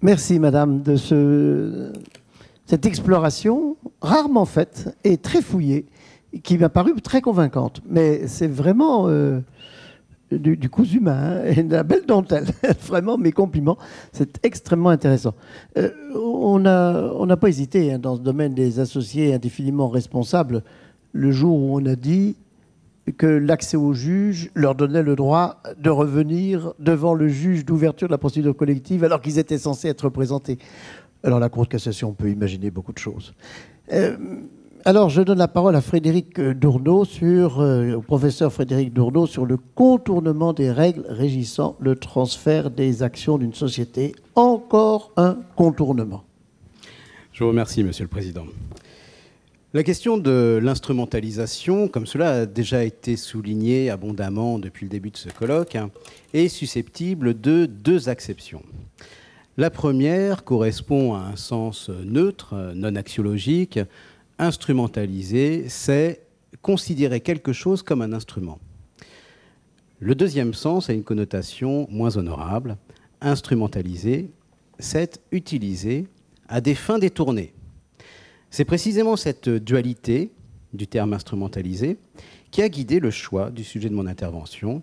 Merci, madame, de cette exploration rarement faite et très fouillée, qui m'a paru très convaincante. Mais c'est vraiment du cousu humain et de la belle dentelle. Vraiment, mes compliments. C'est extrêmement intéressant. On n'a pas hésité hein, dans ce domaine des associés indéfiniment responsables le jour où on a dit que l'accès aux juges leur donnait le droit de revenir devant le juge d'ouverture de la procédure collective alors qu'ils étaient censés être représentés. Alors la Cour de cassation peut imaginer beaucoup de choses. Alors je donne la parole à Frédéric Dourneau, au professeur Frédéric Dourneau, sur le contournement des règles régissant le transfert des actions d'une société. Encore un contournement. Je vous remercie, Monsieur le Président. La question de l'instrumentalisation, comme cela a déjà été souligné abondamment depuis le début de ce colloque, est susceptible de deux acceptions. La première correspond à un sens neutre, non axiologique. Instrumentaliser, c'est considérer quelque chose comme un instrument. Le deuxième sens a une connotation moins honorable. Instrumentaliser, c'est utiliser à des fins détournées. C'est précisément cette dualité du terme instrumentalisé qui a guidé le choix du sujet de mon intervention,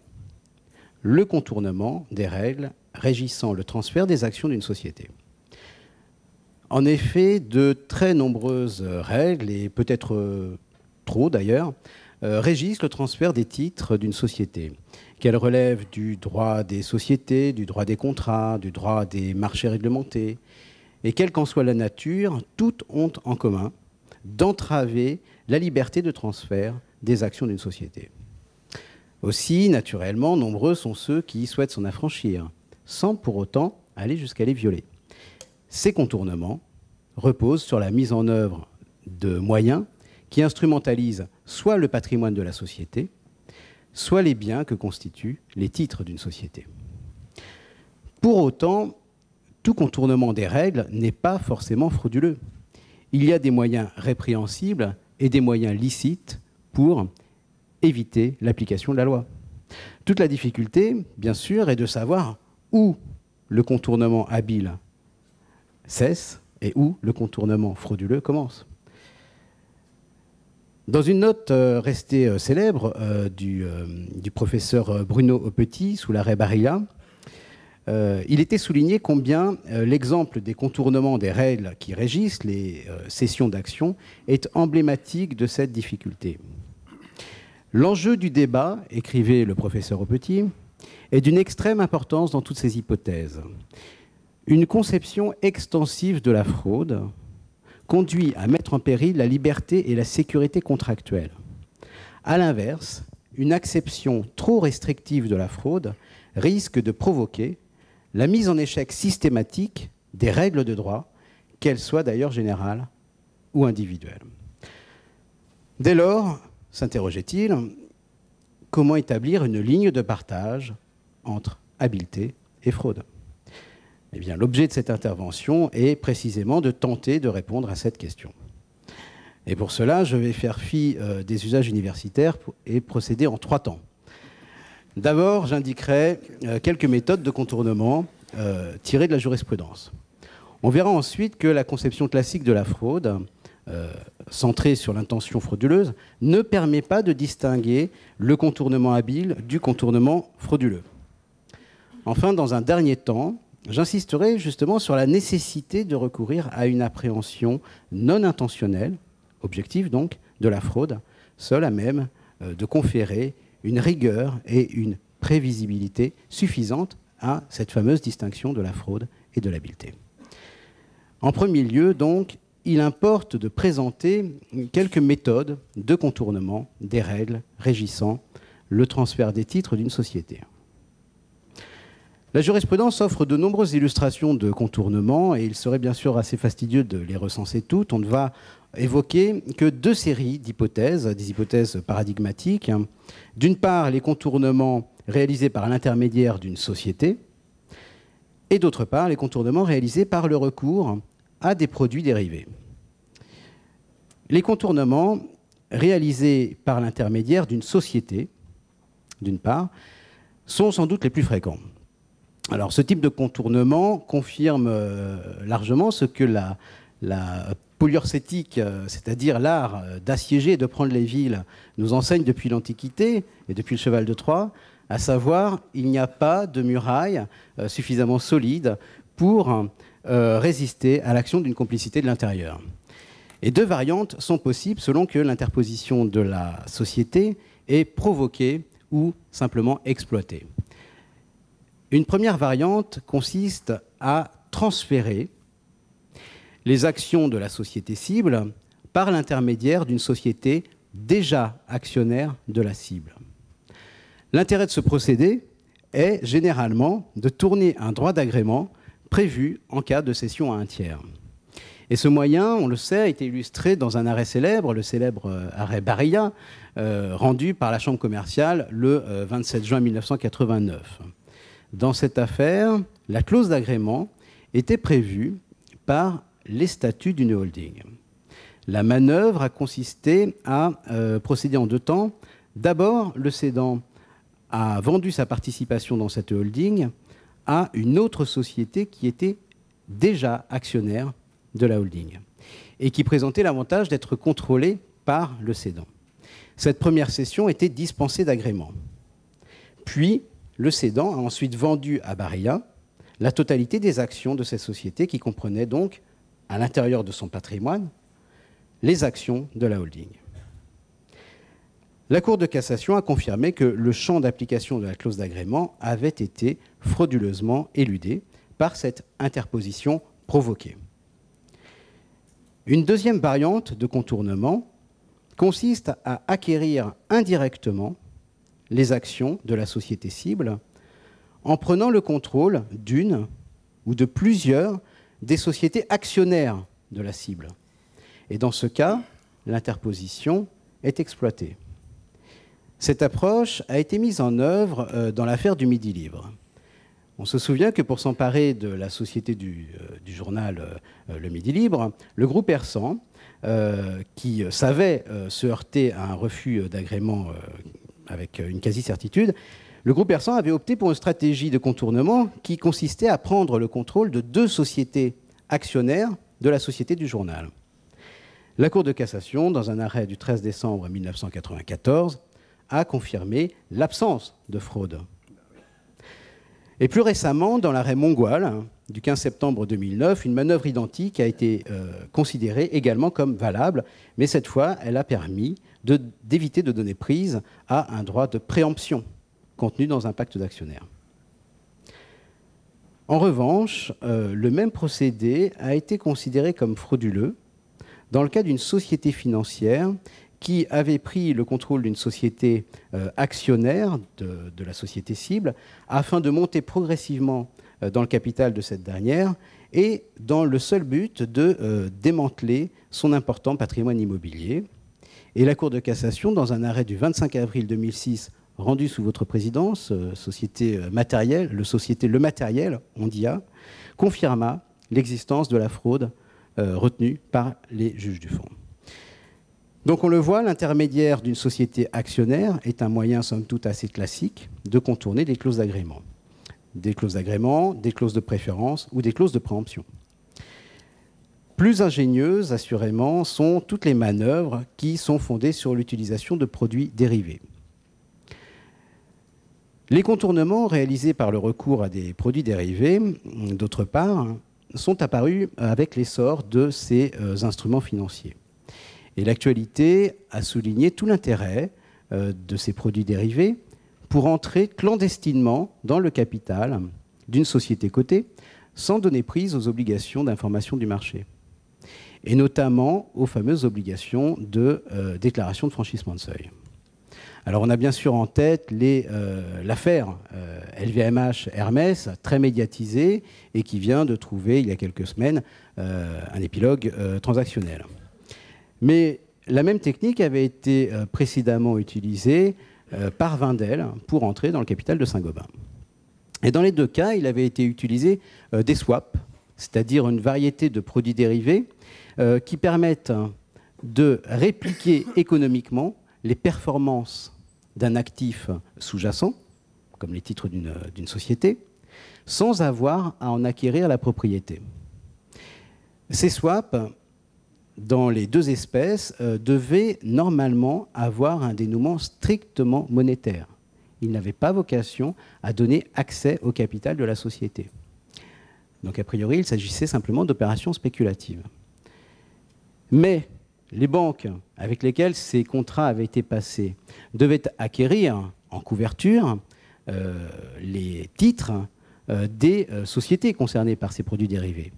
le contournement des règles régissant le transfert des actions d'une société. En effet, de très nombreuses règles, et peut-être trop d'ailleurs, régissent le transfert des titres d'une société, qu'elles relèvent du droit des sociétés, du droit des contrats, du droit des marchés réglementés. Et quelle qu'en soit la nature, toutes ont en commun d'entraver la liberté de transfert des actions d'une société. Aussi, naturellement, nombreux sont ceux qui souhaitent s'en affranchir, sans pour autant aller jusqu'à les violer. Ces contournements reposent sur la mise en œuvre de moyens qui instrumentalisent soit le patrimoine de la société, soit les biens que constituent les titres d'une société. Pour autant, tout contournement des règles n'est pas forcément frauduleux. Il y a des moyens répréhensibles et des moyens licites pour éviter l'application de la loi. Toute la difficulté, bien sûr, est de savoir où le contournement habile cesse et où le contournement frauduleux commence. Dans une note restée célèbre du professeur Bruno Aupetit sous l'arrêt Barilla, il était souligné combien l'exemple des contournements des règles qui régissent les cessions d'actions est emblématique de cette difficulté. L'enjeu du débat, écrivait le professeur Aupetit, est d'une extrême importance dans toutes ces hypothèses. Une conception extensive de la fraude conduit à mettre en péril la liberté et la sécurité contractuelle. À l'inverse, une acception trop restrictive de la fraude risque de provoquer la mise en échec systématique des règles de droit, qu'elles soient d'ailleurs générales ou individuelles. Dès lors, s'interrogeait-il, comment établir une ligne de partage entre habileté et fraude ? Eh bien, l'objet de cette intervention est précisément de tenter de répondre à cette question. Et pour cela, je vais faire fi des usages universitaires et procéder en 3 temps. D'abord, j'indiquerai quelques méthodes de contournement tirées de la jurisprudence. On verra ensuite que la conception classique de la fraude, centrée sur l'intention frauduleuse, ne permet pas de distinguer le contournement habile du contournement frauduleux. Enfin, dans un dernier temps, j'insisterai justement sur la nécessité de recourir à une appréhension non intentionnelle, objective donc, de la fraude, seule à même de conférer une rigueur et une prévisibilité suffisante à cette fameuse distinction de la fraude et de l'habileté. En premier lieu, donc, il importe de présenter quelques méthodes de contournement des règles régissant le transfert des titres d'une société. La jurisprudence offre de nombreuses illustrations de contournement et il serait bien sûr assez fastidieux de les recenser toutes. On ne va évoquer que 2 séries d'hypothèses, des hypothèses paradigmatiques. D'une part, les contournements réalisés par l'intermédiaire d'une société et d'autre part, les contournements réalisés par le recours à des produits dérivés. Les contournements réalisés par l'intermédiaire d'une société, d'une part, sont sans doute les plus fréquents. Alors, ce type de contournement confirme largement ce que la poliorcétique, c'est-à-dire l'art d'assiéger et de prendre les villes, nous enseigne depuis l'Antiquité et depuis le cheval de Troie, à savoir, il n'y a pas de muraille suffisamment solide pour résister à l'action d'une complicité de l'intérieur. Et deux variantes sont possibles selon que l'interposition de la société est provoquée ou simplement exploitée. Une première variante consiste à transférer les actions de la société cible par l'intermédiaire d'une société déjà actionnaire de la cible. L'intérêt de ce procédé est généralement de tourner un droit d'agrément prévu en cas de cession à un tiers. Et ce moyen, on le sait, a été illustré dans un arrêt célèbre, le célèbre arrêt Barilla, rendu par la Chambre commerciale le 27 juin 1989. Dans cette affaire, la clause d'agrément était prévue par les statuts d'une holding. La manœuvre a consisté à procéder en deux temps. D'abord, le cédant a vendu sa participation dans cette holding à une autre société qui était déjà actionnaire de la holding et qui présentait l'avantage d'être contrôlée par le cédant. Cette première cession était dispensée d'agrément. Puis, le cédant a ensuite vendu à Barilla la totalité des actions de cette société qui comprenait donc, à l'intérieur de son patrimoine, les actions de la holding. La Cour de cassation a confirmé que le champ d'application de la clause d'agrément avait été frauduleusement éludé par cette interposition provoquée. Une deuxième variante de contournement consiste à acquérir indirectement les actions de la société cible en prenant le contrôle d'une ou de plusieurs des sociétés actionnaires de la cible. Et dans ce cas, l'interposition est exploitée. Cette approche a été mise en œuvre dans l'affaire du Midi Libre. On se souvient que pour s'emparer de la société du journal Le Midi Libre, le groupe Hersan, qui savait se heurter à un refus d'agrément avec une quasi-certitude, le groupe Hersan avait opté pour une stratégie de contournement qui consistait à prendre le contrôle de deux sociétés actionnaires de la société du journal. La Cour de cassation, dans un arrêt du 13 décembre 1994, a confirmé l'absence de fraude. Et plus récemment, dans l'arrêt Mongoal du 15 septembre 2009, une manœuvre identique a été considérée également comme valable, mais cette fois, elle a permis d'éviter de donner prise à un droit de préemption contenu dans un pacte d'actionnaires. En revanche, le même procédé a été considéré comme frauduleux dans le cas d'une société financière qui avait pris le contrôle d'une société actionnaire de la société cible afin de monter progressivement dans le capital de cette dernière et dans le seul but de démanteler son important patrimoine immobilier. Et la Cour de cassation, dans un arrêt du 25 avril 2006, rendu sous votre présidence, société matérielle, Le Matériel, Ondia, confirma l'existence de la fraude retenue par les juges du fond. Donc on le voit, l'intermédiaire d'une société actionnaire est un moyen, somme toute, assez classique de contourner des clauses d'agrément. Des clauses d'agrément, des clauses de préférence ou des clauses de préemption. Plus ingénieuses, assurément, sont toutes les manœuvres qui sont fondées sur l'utilisation de produits dérivés. Les contournements réalisés par le recours à des produits dérivés, d'autre part, sont apparus avec l'essor de ces instruments financiers. Et l'actualité a souligné tout l'intérêt de ces produits dérivés pour entrer clandestinement dans le capital d'une société cotée sans donner prise aux obligations d'information du marché, et notamment aux fameuses obligations de déclaration de franchissement de seuil. Alors on a bien sûr en tête l'affaire LVMH Hermès, très médiatisée et qui vient de trouver il y a quelques semaines un épilogue transactionnel. Mais la même technique avait été précédemment utilisée par Wendel pour entrer dans le capital de Saint-Gobain. Et dans les deux cas, il avait été utilisé des swaps, c'est-à-dire une variété de produits dérivés qui permettent de répliquer économiquement les performances d'un actif sous-jacent, comme les titres d'une société, sans avoir à en acquérir la propriété. Ces swaps, dans les deux espèces, devaient normalement avoir un dénouement strictement monétaire. Ils n'avaient pas vocation à donner accès au capital de la société. Donc, a priori, il s'agissait simplement d'opérations spéculatives. Mais les banques avec lesquelles ces contrats avaient été passés devaient acquérir en couverture les titres des sociétés concernées par ces produits dérivés.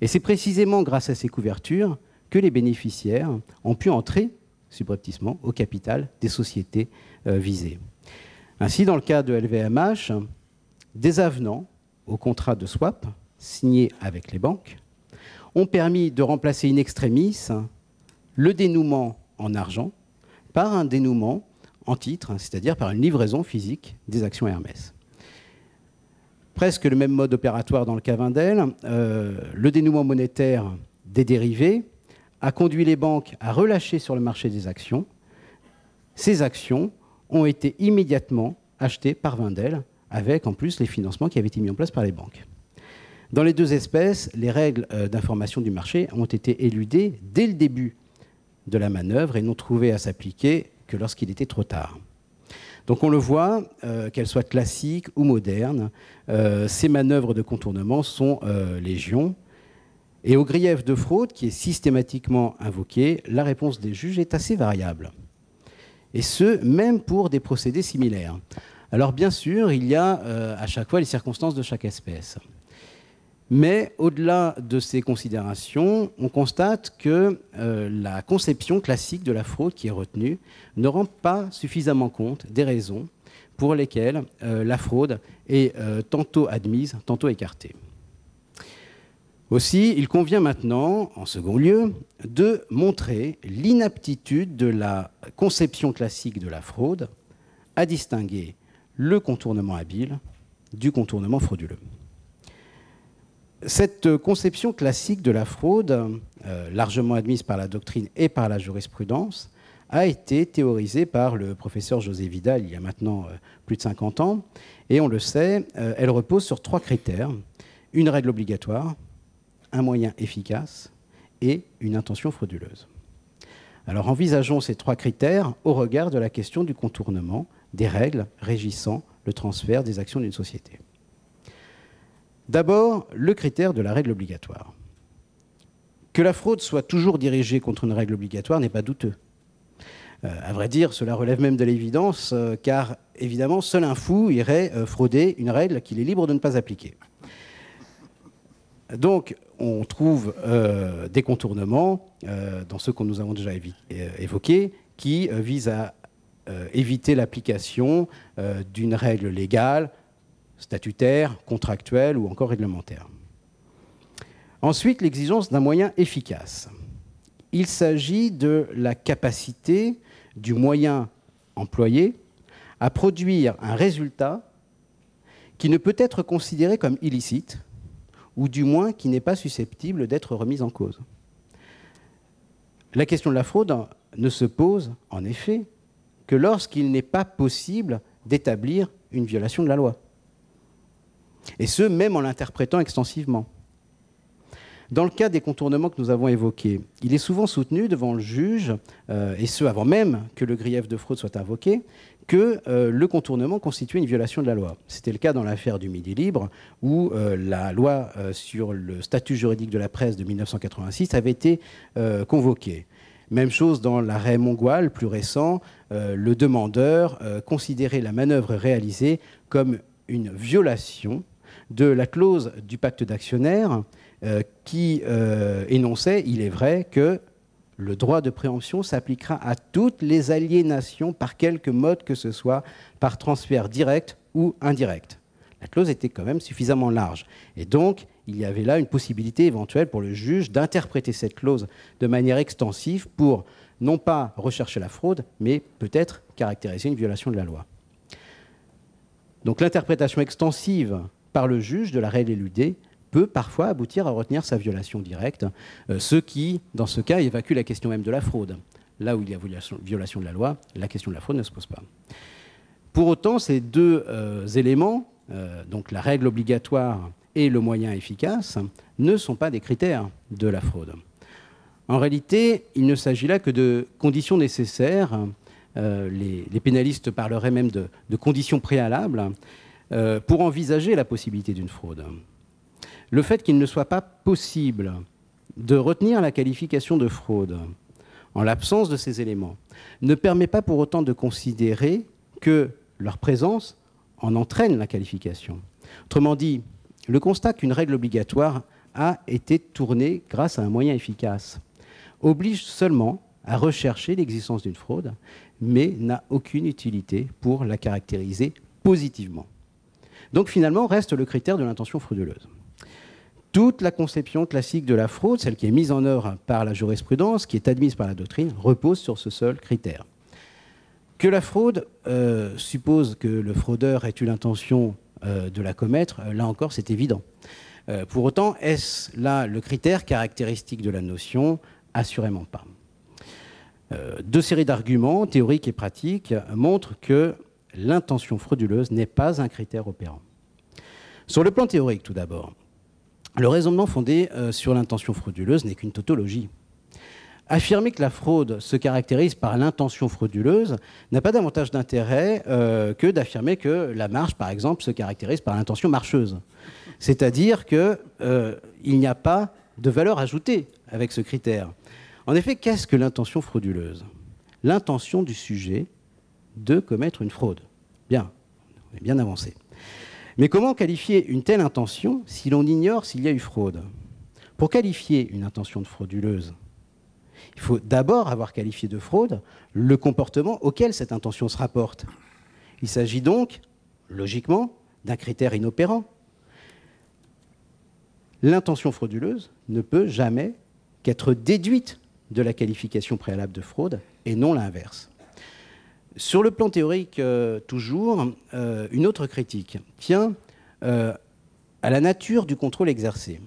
Et c'est précisément grâce à ces couvertures que les bénéficiaires ont pu entrer subrepticement au capital des sociétés visées. Ainsi, dans le cas de LVMH, des avenants aux contrats de swap signés avec les banques ont permis de remplacer in extremis le dénouement en argent par un dénouement en titre, c'est-à-dire par une livraison physique des actions Hermès. Presque le même mode opératoire dans le cas Wendel, le dénouement monétaire des dérivés a conduit les banques à relâcher sur le marché des actions. Ces actions ont été immédiatement achetées par Wendel, avec en plus les financements qui avaient été mis en place par les banques. Dans les deux espèces, les règles d'information du marché ont été éludées dès le début de la manœuvre et n'ont trouvé à s'appliquer que lorsqu'il était trop tard. Donc on le voit, qu'elles soient classiques ou modernes, ces manœuvres de contournement sont légion. Et au grief de fraude qui est systématiquement invoqué, la réponse des juges est assez variable. Et ce, même pour des procédés similaires. Alors bien sûr, il y a à chaque fois les circonstances de chaque espèce. Mais au-delà de ces considérations, on constate que la conception classique de la fraude qui est retenue ne rend pas suffisamment compte des raisons pour lesquelles la fraude est tantôt admise, tantôt écartée. Aussi, il convient maintenant, en second lieu, de montrer l'inaptitude de la conception classique de la fraude à distinguer le contournement habile du contournement frauduleux. Cette conception classique de la fraude, largement admise par la doctrine et par la jurisprudence, a été théorisée par le professeur José Vidal il y a maintenant plus de 50 ans. Et on le sait, elle repose sur 3 critères. Une règle obligatoire, un moyen efficace et une intention frauduleuse. Alors envisageons ces 3 critères au regard de la question du contournement des règles régissant le transfert des actions d'une société. D'abord, le critère de la règle obligatoire. Que la fraude soit toujours dirigée contre une règle obligatoire n'est pas douteux. À vrai dire, cela relève même de l'évidence, car évidemment, seul un fou irait frauder une règle qu'il est libre de ne pas appliquer. Donc, on trouve des contournements dans ceux que nous avons déjà évoqués, qui visent à éviter l'application d'une règle légale, statutaire, contractuelle ou encore réglementaire. Ensuite, l'exigence d'un moyen efficace. Il s'agit de la capacité du moyen employé à produire un résultat qui ne peut être considéré comme illicite, ou du moins qui n'est pas susceptible d'être remis en cause. La question de la fraude ne se pose, en effet, que lorsqu'il n'est pas possible d'établir une violation de la loi. Et ce, même en l'interprétant extensivement. Dans le cas des contournements que nous avons évoqués, il est souvent soutenu devant le juge, et ce avant même que le grief de fraude soit invoqué, que le contournement constituait une violation de la loi. C'était le cas dans l'affaire du Midi Libre, où la loi sur le statut juridique de la presse de 1986 avait été convoquée. Même chose dans l'arrêt Mongoal, plus récent, le demandeur considérait la manœuvre réalisée comme une violation de la clause du pacte d'actionnaires qui énonçait, il est vrai, que le droit de préemption s'appliquera à toutes les aliénations par quelque mode que ce soit, par transfert direct ou indirect. La clause était quand même suffisamment large. Et donc, il y avait là une possibilité éventuelle pour le juge d'interpréter cette clause de manière extensive pour non pas rechercher la fraude, mais peut-être caractériser une violation de la loi. Donc l'interprétation extensive par le juge de la règle éludée peut parfois aboutir à retenir sa violation directe, ce qui, dans ce cas, évacue la question même de la fraude. Là où il y a violation de la loi, la question de la fraude ne se pose pas. Pour autant, ces deux éléments donc la règle obligatoire et le moyen efficace, ne sont pas des critères de la fraude. En réalité, il ne s'agit là que de conditions nécessaires. Les pénalistes parleraient même de conditions préalables pour envisager la possibilité d'une fraude. Le fait qu'il ne soit pas possible de retenir la qualification de fraude en l'absence de ces éléments ne permet pas pour autant de considérer que leur présence en entraîne la qualification. Autrement dit, le constat qu'une règle obligatoire a été tournée grâce à un moyen efficace oblige seulement à rechercher l'existence d'une fraude, mais n'a aucune utilité pour la caractériser positivement. Donc finalement, reste le critère de l'intention frauduleuse. Toute la conception classique de la fraude, celle qui est mise en œuvre par la jurisprudence, qui est admise par la doctrine, repose sur ce seul critère. Que la fraude suppose que le fraudeur ait eu l'intention de la commettre, là encore c'est évident. Pour autant, est-ce là le critère caractéristique de la notion? Assurément pas. Deux séries d'arguments, théoriques et pratiques, montrent que l'intention frauduleuse n'est pas un critère opérant. Sur le plan théorique, tout d'abord, le raisonnement fondé sur l'intention frauduleuse n'est qu'une tautologie. Affirmer que la fraude se caractérise par l'intention frauduleuse n'a pas davantage d'intérêt que d'affirmer que la marche, par exemple, se caractérise par l'intention marcheuse. C'est-à-dire qu'il n'y a pas de valeur ajoutée avec ce critère. En effet, qu'est-ce que l'intention frauduleuse? L'intention du sujet de commettre une fraude. Bien, on est bien avancé. Mais comment qualifier une telle intention si l'on ignore s'il y a eu fraude? Pour qualifier une intention de frauduleuse, il faut d'abord avoir qualifié de fraude le comportement auquel cette intention se rapporte. Il s'agit donc, logiquement, d'un critère inopérant. L'intention frauduleuse ne peut jamais qu'être déduite de la qualification préalable de fraude et non l'inverse. Sur le plan théorique, toujours, une autre critique tient à la nature du contrôle exercé.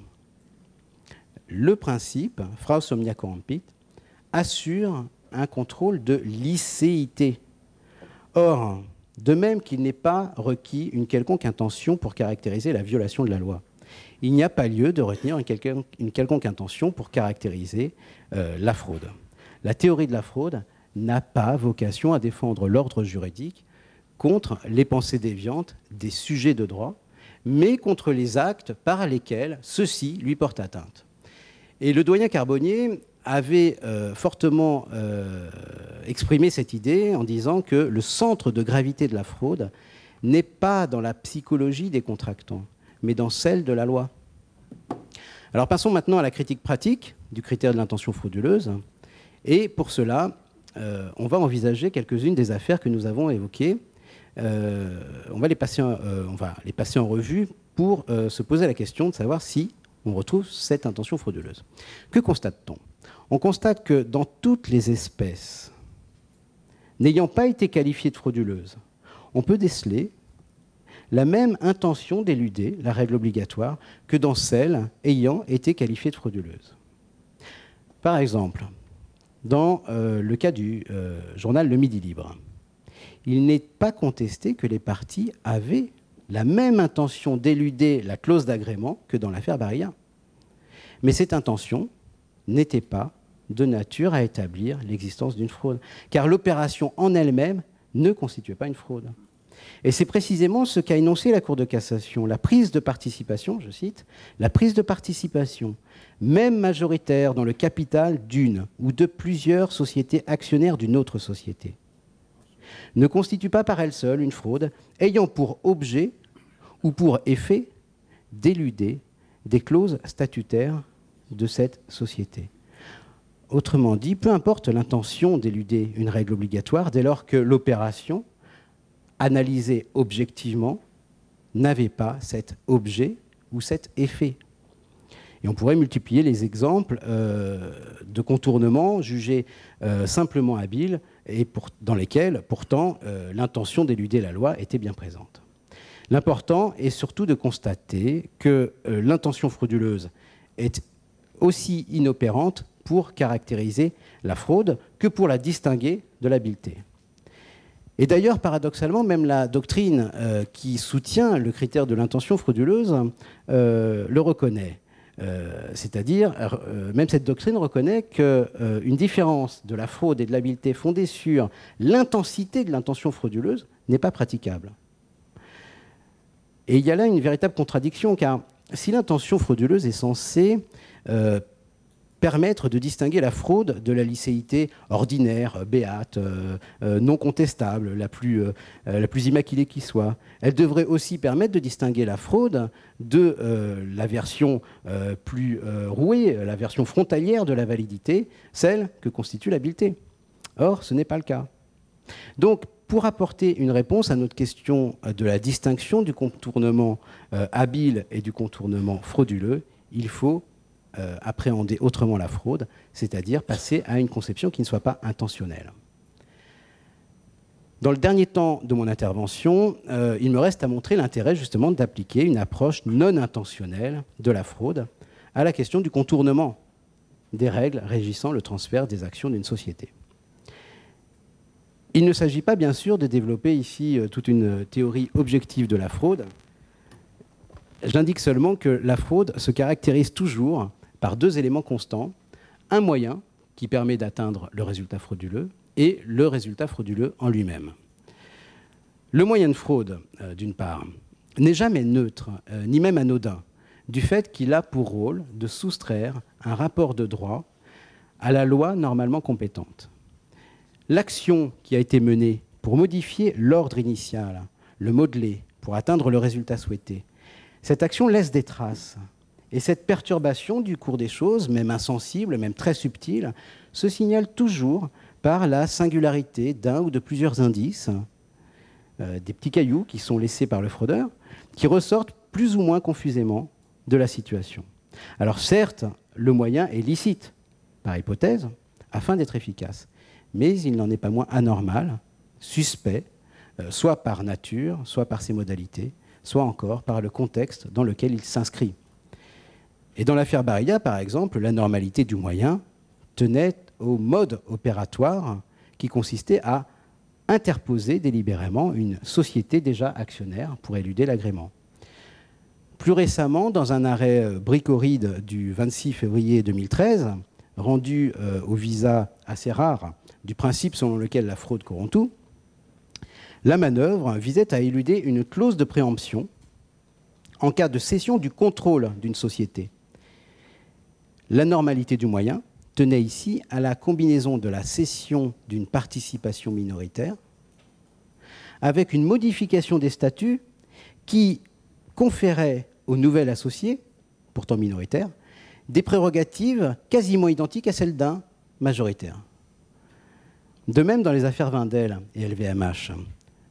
Le principe, Fraus omnia corrompit, assure un contrôle de licéité. Or, de même qu'il n'est pas requis une quelconque intention pour caractériser la violation de la loi, il n'y a pas lieu de retenir une quelconque intention pour caractériser la fraude. La théorie de la fraude n'a pas vocation à défendre l'ordre juridique contre les pensées déviantes des sujets de droit, mais contre les actes par lesquels ceux-ci lui portent atteinte. Et le doyen Carbonnier avait fortement exprimé cette idée en disant que le centre de gravité de la fraude n'est pas dans la psychologie des contractants, mais dans celle de la loi. Alors passons maintenant à la critique pratique du critère de l'intention frauduleuse. Et pour cela, on va envisager quelques-unes des affaires que nous avons évoquées. On va les passer en revue pour se poser la question de savoir si on retrouve cette intention frauduleuse. Que constate-t-on? On constate que dans toutes les espèces n'ayant pas été qualifiées de frauduleuses, on peut déceler la même intention d'éluder la règle obligatoire que dans celles ayant été qualifiées de frauduleuses. Par exemple, dans le cas du journal Le Midi Libre, il n'est pas contesté que les parties avaient la même intention d'éluder la clause d'agrément que dans l'affaire Barilla. Mais cette intention n'était pas de nature à établir l'existence d'une fraude, car l'opération en elle-même ne constituait pas une fraude. Et c'est précisément ce qu'a énoncé la Cour de cassation. La prise de participation, je cite, la prise de participation, même majoritaire dans le capital d'une ou de plusieurs sociétés actionnaires d'une autre société, ne constitue pas par elle seule une fraude ayant pour objet ou pour effet d'éluder des clauses statutaires de cette société. Autrement dit, peu importe l'intention d'éluder une règle obligatoire, dès lors que l'opération, analysée objectivement, n'avait pas cet objet ou cet effet. Et on pourrait multiplier les exemples de contournements jugés simplement habiles et dans lesquels, pourtant, l'intention d'éluder la loi était bien présente. L'important est surtout de constater que l'intention frauduleuse est aussi inopérante pour caractériser la fraude que pour la distinguer de l'habileté. Et d'ailleurs, paradoxalement, même la doctrine qui soutient le critère de l'intention frauduleuse le reconnaît. C'est-à-dire, même cette doctrine reconnaît qu'une différence de la fraude et de l'habileté fondée sur l'intensité de l'intention frauduleuse n'est pas praticable. Et il y a là une véritable contradiction, car si l'intention frauduleuse est censée permettre de distinguer la fraude de la licéité ordinaire, béate, non contestable, la plus immaculée qui soit, elle devrait aussi permettre de distinguer la fraude de la version plus rouée, la version frontalière de la validité, celle que constitue l'habileté. Or, ce n'est pas le cas. Donc, pour apporter une réponse à notre question de la distinction du contournement habile et du contournement frauduleux, il faut appréhender autrement la fraude, c'est-à-dire passer à une conception qui ne soit pas intentionnelle. Dans le dernier temps de mon intervention, il me reste à montrer l'intérêt justement d'appliquer une approche non intentionnelle de la fraude à la question du contournement des règles régissant le transfert des actions d'une société. Il ne s'agit pas bien sûr de développer ici toute une théorie objective de la fraude. J'indique seulement que la fraude se caractérise toujours par deux éléments constants, un moyen qui permet d'atteindre le résultat frauduleux et le résultat frauduleux en lui-même. Le moyen de fraude, d'une part, n'est jamais neutre, ni même anodin, du fait qu'il a pour rôle de soustraire un rapport de droit à la loi normalement compétente. L'action qui a été menée pour modifier l'ordre initial, le modeler, pour atteindre le résultat souhaité, cette action laisse des traces. Et cette perturbation du cours des choses, même insensible, même très subtile, se signale toujours par la singularité d'un ou de plusieurs indices, des petits cailloux qui sont laissés par le fraudeur, qui ressortent plus ou moins confusément de la situation. Alors certes, le moyen est licite, par hypothèse, afin d'être efficace, mais il n'en est pas moins anormal, suspect, soit par nature, soit par ses modalités, soit encore par le contexte dans lequel il s'inscrit. Et dans l'affaire Barilla, par exemple, la normalité du moyen tenait au mode opératoire qui consistait à interposer délibérément une société déjà actionnaire pour éluder l'agrément. Plus récemment, dans un arrêt Bricoride du 26 février 2013, rendu au visa assez rare du principe selon lequel la fraude corrompt tout, la manœuvre visait à éluder une clause de préemption en cas de cession du contrôle d'une société. La normalité du moyen tenait ici à la combinaison de la cession d'une participation minoritaire avec une modification des statuts qui conférait au nouvel associé, pourtant minoritaire, des prérogatives quasiment identiques à celles d'un majoritaire. De même, dans les affaires Wendel et LVMH,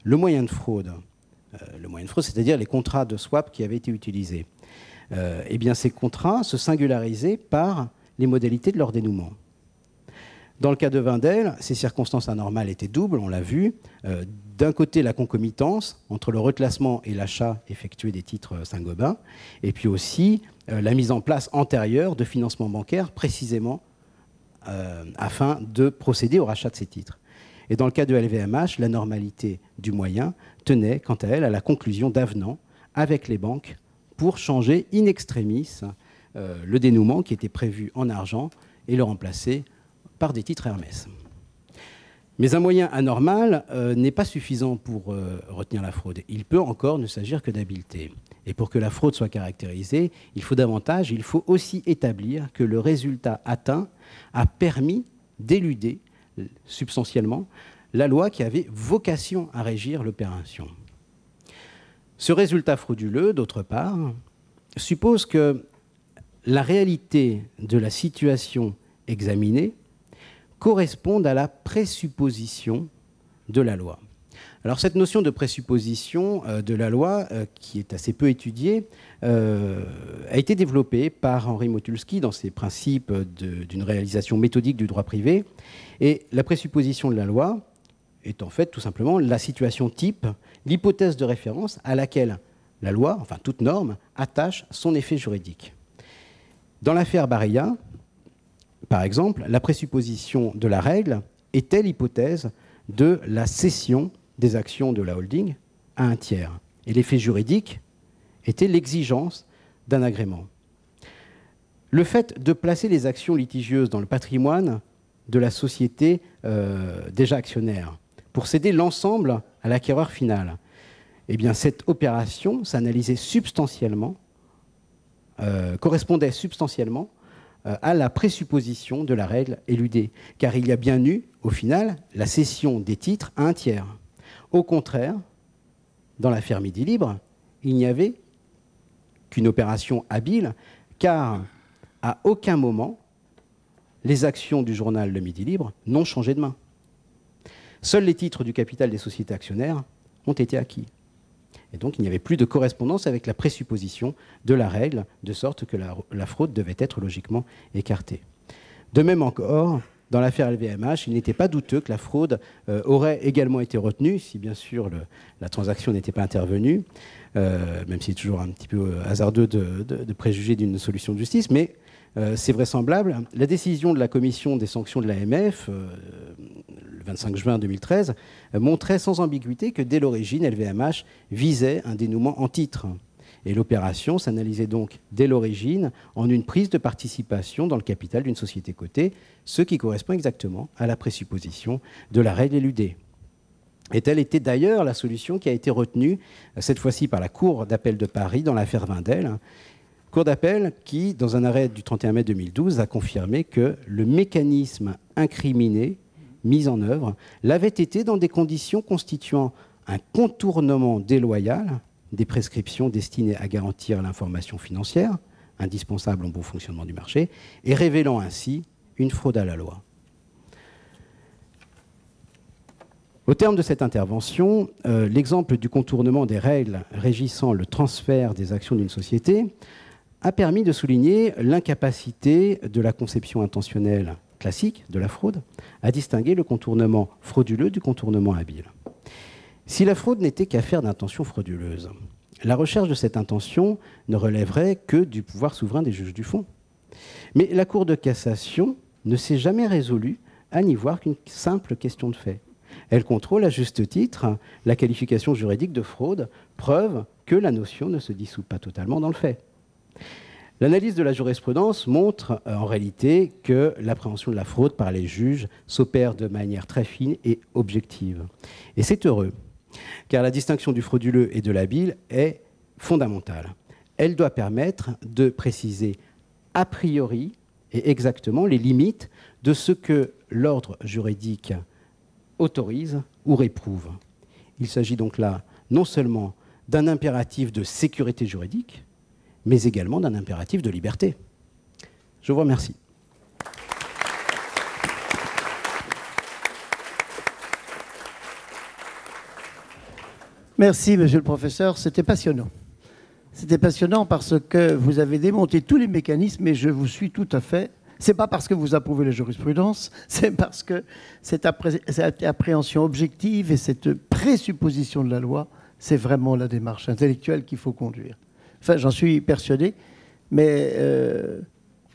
le moyen de fraude, c'est-à-dire les contrats de swap qui avaient été utilisés, eh bien, ces contrats se singularisaient par les modalités de leur dénouement. Dans le cas de Wendel, ces circonstances anormales étaient doubles, on l'a vu. D'un côté, la concomitance entre le reclassement et l'achat effectué des titres Saint-Gobain, et puis aussi la mise en place antérieure de financements bancaires précisément afin de procéder au rachat de ces titres. Et dans le cas de LVMH, la normalité du moyen tenait, quant à elle, à la conclusion d'avenants avec les banques pour changer in extremis le dénouement qui était prévu en argent et le remplacer par des titres Hermès. Mais un moyen anormal n'est pas suffisant pour retenir la fraude. Il peut encore ne s'agir que d'habileté. Et pour que la fraude soit caractérisée, il faut aussi établir que le résultat atteint a permis d'éluder substantiellement la loi qui avait vocation à régir l'opération. Ce résultat frauduleux, d'autre part, suppose que la réalité de la situation examinée corresponde à la présupposition de la loi. Alors cette notion de présupposition de la loi, qui est assez peu étudiée, a été développée par Henri Motulski dans ses principes d'une réalisation méthodique du droit privé. Et la présupposition de la loi est en fait tout simplement la situation type, l'hypothèse de référence à laquelle la loi, enfin toute norme, attache son effet juridique. Dans l'affaire Barilla, par exemple, la présupposition de la règle était l'hypothèse de la cession des actions de la holding à un tiers. Et l'effet juridique était l'exigence d'un agrément. Le fait de placer les actions litigieuses dans le patrimoine de la société déjà actionnaire pour céder l'ensemble à l'acquéreur final, eh bien, cette opération s'analysait substantiellement, correspondait substantiellement à la présupposition de la règle éludée, car il y a bien eu, au final, la cession des titres à un tiers. Au contraire, dans l'affaire Midi Libre, il n'y avait qu'une opération habile, car à aucun moment, les actions du journal Le Midi Libre n'ont changé de main. Seuls les titres du capital des sociétés actionnaires ont été acquis. Et donc, il n'y avait plus de correspondance avec la présupposition de la règle, de sorte que la fraude devait être logiquement écartée. De même encore, dans l'affaire LVMH, il n'était pas douteux que la fraude aurait également été retenue, si bien sûr la transaction n'était pas intervenue, même si c'est toujours un petit peu hasardeux de préjuger d'une solution de justice, mais c'est vraisemblable. La décision de la commission des sanctions de l'AMF, le 25 juin 2013, montrait sans ambiguïté que dès l'origine, LVMH visait un dénouement en titre. Et l'opération s'analysait donc dès l'origine en une prise de participation dans le capital d'une société cotée, ce qui correspond exactement à la présupposition de la règle éludée. Et telle était d'ailleurs la solution qui a été retenue, cette fois-ci par la Cour d'appel de Paris dans l'affaire Wendel, Cour d'appel qui, dans un arrêt du 31 mai 2012, a confirmé que le mécanisme incriminé, mis en œuvre, l'avait été dans des conditions constituant un contournement déloyal des prescriptions destinées à garantir l'information financière, indispensable au bon fonctionnement du marché, et révélant ainsi une fraude à la loi. Au terme de cette intervention, l'exemple du contournement des règles régissant le transfert des actions d'une société a permis de souligner l'incapacité de la conception intentionnelle classique de la fraude à distinguer le contournement frauduleux du contournement habile. Si la fraude n'était qu'affaire d'intention frauduleuse, la recherche de cette intention ne relèverait que du pouvoir souverain des juges du fond. Mais la Cour de cassation ne s'est jamais résolue à n'y voir qu'une simple question de fait. Elle contrôle à juste titre la qualification juridique de fraude, preuve que la notion ne se dissout pas totalement dans le fait. L'analyse de la jurisprudence montre en réalité que l'appréhension de la fraude par les juges s'opère de manière très fine et objective. Et c'est heureux, car la distinction du frauduleux et de l'habile est fondamentale. Elle doit permettre de préciser a priori et exactement les limites de ce que l'ordre juridique autorise ou réprouve. Il s'agit donc là non seulement d'un impératif de sécurité juridique, mais également d'un impératif de liberté. Je vous remercie. Merci, monsieur le professeur. C'était passionnant. C'était passionnant parce que vous avez démonté tous les mécanismes et je vous suis tout à fait. Ce n'est pas parce que vous approuvez la jurisprudence, c'est parce que cette appréhension objective et cette présupposition de la loi, c'est vraiment la démarche intellectuelle qu'il faut conduire. Enfin, j'en suis persuadé, mais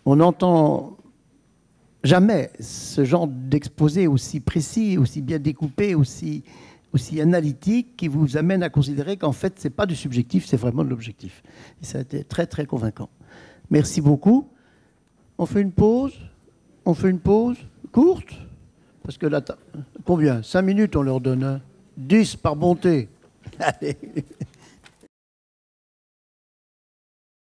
on n'entend jamais ce genre d'exposé aussi précis, aussi bien découpé, aussi analytique, qui vous amène à considérer qu'en fait, ce n'est pas du subjectif, c'est vraiment de l'objectif. Et ça a été très, très convaincant. Merci beaucoup. On fait une pause. On fait une pause courte. Parce que là, combien 5 minutes, on leur donne 10 par bonté. Allez.